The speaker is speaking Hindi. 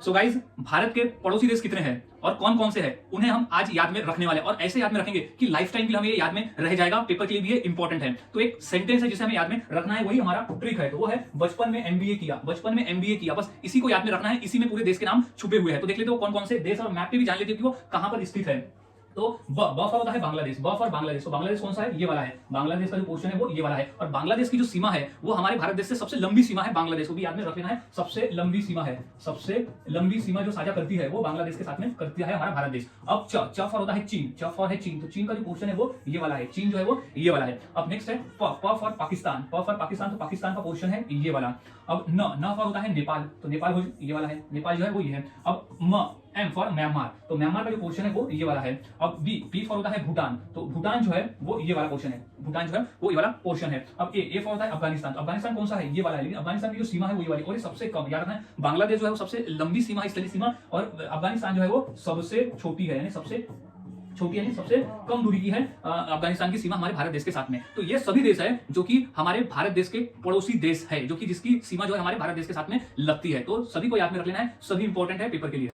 सो गाइज, भारत के पड़ोसी देश कितने हैं और कौन कौन से हैं उन्हें हम आज याद में रखने वाले, और ऐसे याद में रखेंगे कि लाइफ टाइम के लिए हमें ये याद में रह जाएगा, पेपर के लिए भी ये इंपॉर्टेंट है। तो एक सेंटेंस है जिसे हमें याद में रखना है, वही हमारा ट्रिक है। तो वो है बचपन में एमबीए किया, बचपन में एमबीए किया, बस इसी को याद में रखना है। इसी में पूरे देश के नाम छुपे हुए हैं। तो देख लेते हो कौन कौन से देश, और मैप पे भी जान लेते हो कि वो कहां पर स्थित है। तो ब फॉर होता है बांग्लादेश, ब फॉर बांग्लादेश। तो बांग्लादेश कौन सा है? ये वाला है। बांग्लादेश का जो पोर्शन है वो ये वाला है, और बांग्लादेश की जो सीमा है वो हमारे भारत देश से सबसे लंबी सीमा है। बांग्लादेश को भी याद में रख लेना है, सबसे लंबी सीमा है। सबसे लंबी सीमा जो साझा करती है वो बांग्लादेश के साथ में करती है हमारा भारत देश। अब च फॉर होता है चीन, च फॉर है चीन। तो चीन का जो पोर्शन है वो ये वाला है, चीन जो है वो ये वाला है। अब नेक्स्ट है प फॉर पाकिस्तान, प फॉर पाकिस्तान। तो पाकिस्तान का पोर्शन है ये वाला। अब न फॉर होता है नेपाल, तो नेपाल ये वाला है, नेपाल जो है वो ये है। अब एम फॉर म्यांमार, तो म्यांमार का जो पोर्शन है वो ये वाला है। अब पी फॉर होता है भूटान, तो भूटान जो है वो ये वाला पोर्शन है, भूटान जो है वो ये वाला पोर्शन है। अब ए फॉर होता है अफगानिस्तान, तो अफगानिस्तान कौन सा है? ये वाला है, लेकिन अफगानिस्तान की जो सीमा है वो ये वाली, और ये सबसे कम याद रखना है। बांग्लादेश जो है वो सबसे लंबी सीमा है, स्थलीय सीमा, और अफगानिस्तान जो है वो सबसे छोटी है, यानी सबसे छोटी, यानी सबसे कम दूरी की है अफगानिस्तान की सीमा हमारे भारत देश के साथ में। तो ये सभी देश है जो कि हमारे भारत देश के पड़ोसी देश है, जो कि जिसकी सीमा जो है हमारे भारत देश के साथ में लगती है। तो सभी को याद में रख लेना है, सभी इंपॉर्टेंट है पेपर के लिए।